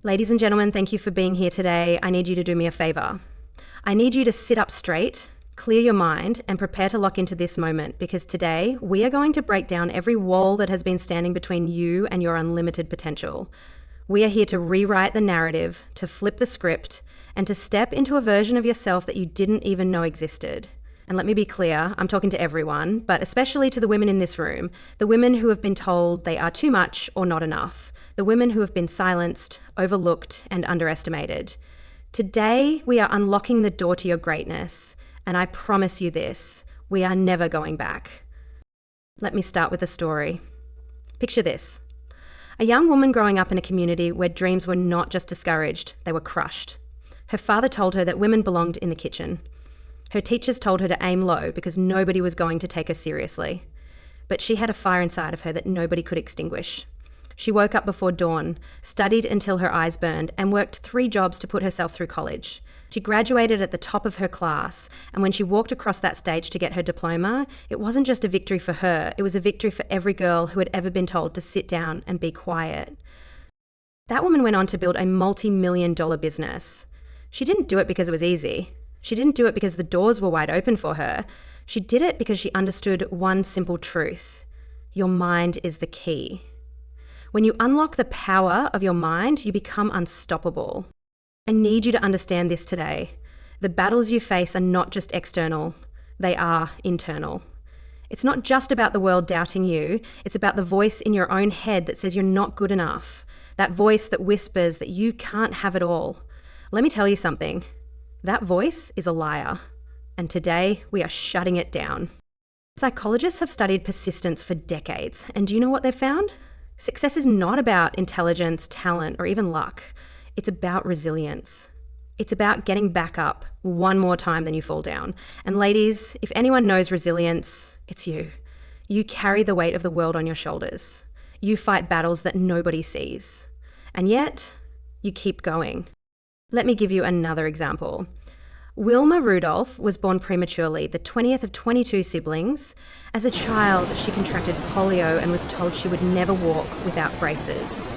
Ladies and gentlemen, thank you for being here today. I need you to do me a favor. I need you to sit up straight, clear your mind, and prepare to lock into this moment, because today we are going to break down every wall that has been standing between you and your unlimited potential. We are here to rewrite the narrative, to flip the script, and to step into a version of yourself that you didn't even know existed. And let me be clear, I'm talking to everyone, but especially to the women in this room, the women who have been told they are too much or not enough, the women who have been silenced, overlooked, and underestimated. Today, we are unlocking the door to your greatness, and I promise you this, we are never going back. Let me start with a story. Picture this. A young woman growing up in a community where dreams were not just discouraged, they were crushed. Her father told her that women belonged in the kitchen. Her teachers told her to aim low because nobody was going to take her seriously. But she had a fire inside of her that nobody could extinguish. She woke up before dawn, studied until her eyes burned, and worked 3 jobs to put herself through college. She graduated at the top of her class, and when she walked across that stage to get her diploma, it wasn't just a victory for her, it was a victory for every girl who had ever been told to sit down and be quiet. That woman went on to build a multi-million-dollar business. She didn't do it because it was easy. She didn't do it because the doors were wide open for her. She did it because she understood one simple truth. Your mind is the key. When you unlock the power of your mind, you become unstoppable. I need you to understand this today. The battles you face are not just external, they are internal. It's not just about the world doubting you, it's about the voice in your own head that says you're not good enough. That voice that whispers that you can't have it all. Let me tell you something. That voice is a liar, and today we are shutting it down. Psychologists have studied persistence for decades, and do you know what they've found? Success is not about intelligence, talent, or even luck. It's about resilience. It's about getting back up one more time than you fall down. And ladies, if anyone knows resilience, it's you. You carry the weight of the world on your shoulders. You fight battles that nobody sees. And yet, you keep going. Let me give you another example. Wilma Rudolph was born prematurely, the 20th of 22 siblings. As a child, she contracted polio and was told she would never walk without braces.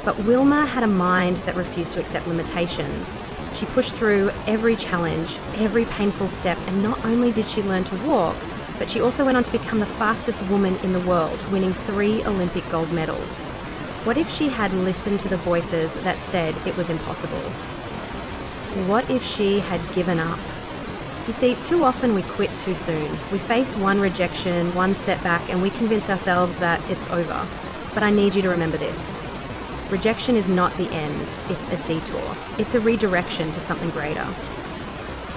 But Wilma had a mind that refused to accept limitations. She pushed through every challenge, every painful step, and not only did she learn to walk, but she also went on to become the fastest woman in the world, winning 3 Olympic gold medals. What if she had listened to the voices that said it was impossible? What if she had given up? You see, too often we quit too soon. We face one rejection, one setback, and we convince ourselves that it's over. But I need you to remember this. Rejection is not the end, it's a detour. It's a redirection to something greater.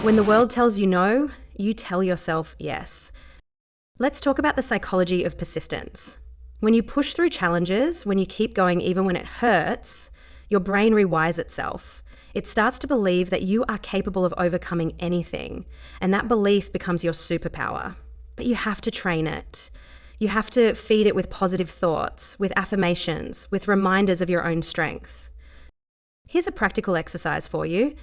When the world tells you no, you tell yourself yes. Let's talk about the psychology of persistence. When you push through challenges, when you keep going even when it hurts, your brain rewires itself. It starts to believe that you are capable of overcoming anything, and that belief becomes your superpower. But you have to train it. You have to feed it with positive thoughts, with affirmations, with reminders of your own strength. Here's a practical exercise for you.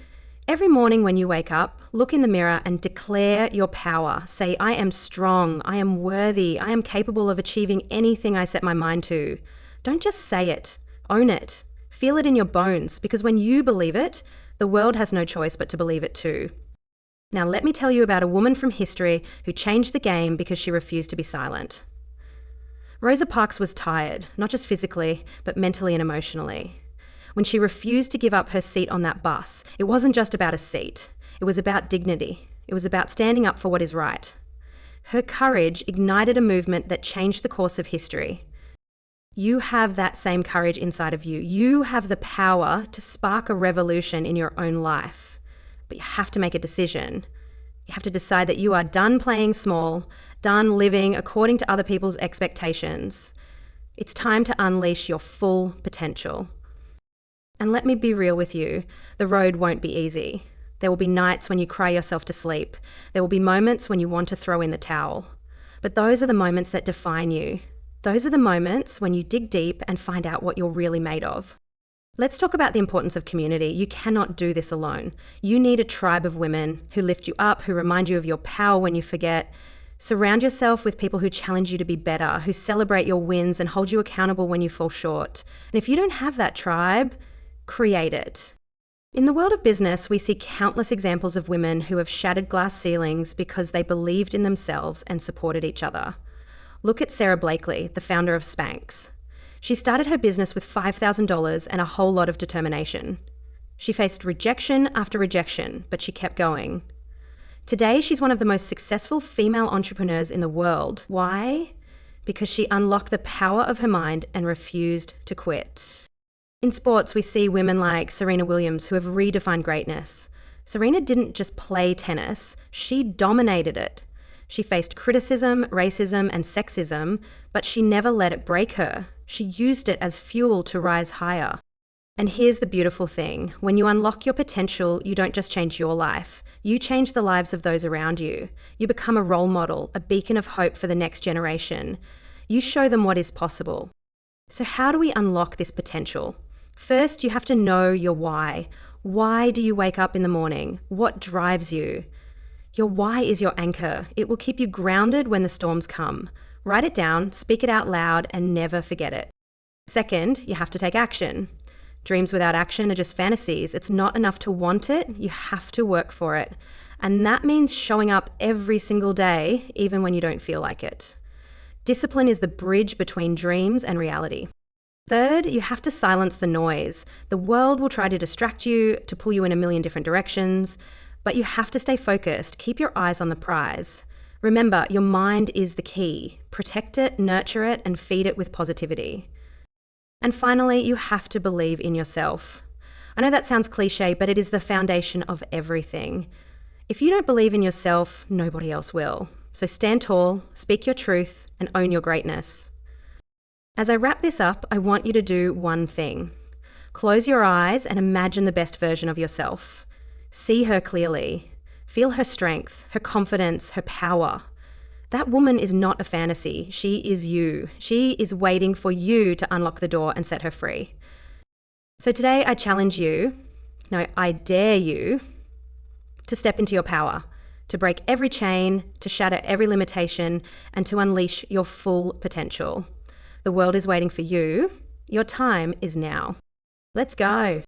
Every morning when you wake up, look in the mirror and declare your power. Say, I am strong, I am worthy, I am capable of achieving anything I set my mind to. Don't just say it, own it. Feel it in your bones, because when you believe it, the world has no choice but to believe it too. Now let me tell you about a woman from history who changed the game because she refused to be silent. Rosa Parks was tired, not just physically, but mentally and emotionally. When she refused to give up her seat on that bus, it wasn't just about a seat. It was about dignity. It was about standing up for what is right. Her courage ignited a movement that changed the course of history. You have that same courage inside of you. You have the power to spark a revolution in your own life. But you have to make a decision. You have to decide that you are done playing small, done living according to other people's expectations. It's time to unleash your full potential. And let me be real with you, the road won't be easy. There will be nights when you cry yourself to sleep. There will be moments when you want to throw in the towel. But those are the moments that define you. Those are the moments when you dig deep and find out what you're really made of. Let's talk about the importance of community. You cannot do this alone. You need a tribe of women who lift you up, who remind you of your power when you forget. Surround yourself with people who challenge you to be better, who celebrate your wins and hold you accountable when you fall short. And if you don't have that tribe, create it. In the world of business, we see countless examples of women who have shattered glass ceilings because they believed in themselves and supported each other. Look at Sarah Blakely, the founder of Spanx. She started her business with $5,000 and a whole lot of determination. She faced rejection after rejection, but she kept going. Today, she's one of the most successful female entrepreneurs in the world. Why? Because she unlocked the power of her mind and refused to quit. In sports, we see women like Serena Williams who have redefined greatness. Serena didn't just play tennis, she dominated it. She faced criticism, racism, and sexism, but she never let it break her. She used it as fuel to rise higher. And here's the beautiful thing. When you unlock your potential, you don't just change your life. You change the lives of those around you. You become a role model, a beacon of hope for the next generation. You show them what is possible. So how do we unlock this potential? First, you have to know your why. Why do you wake up in the morning? What drives you? Your why is your anchor. It will keep you grounded when the storms come. Write it down, speak it out loud, and never forget it. Second, you have to take action. Dreams without action are just fantasies. It's not enough to want it, you have to work for it. And that means showing up every single day, even when you don't feel like it. Discipline is the bridge between dreams and reality. Third, you have to silence the noise. The world will try to distract you, to pull you in a million different directions, but you have to stay focused. Keep your eyes on the prize. Remember, your mind is the key. Protect it, nurture it, and feed it with positivity. And finally, you have to believe in yourself. I know that sounds cliche, but it is the foundation of everything. If you don't believe in yourself, nobody else will. So stand tall, speak your truth, and own your greatness. As I wrap this up, I want you to do one thing. Close your eyes and imagine the best version of yourself. See her clearly. Feel her strength, her confidence, her power. That woman is not a fantasy. She is you. She is waiting for you to unlock the door and set her free. So today I challenge you, no, I dare you to step into your power, to break every chain, to shatter every limitation, and to unleash your full potential. The world is waiting for you. Your time is now. Let's go.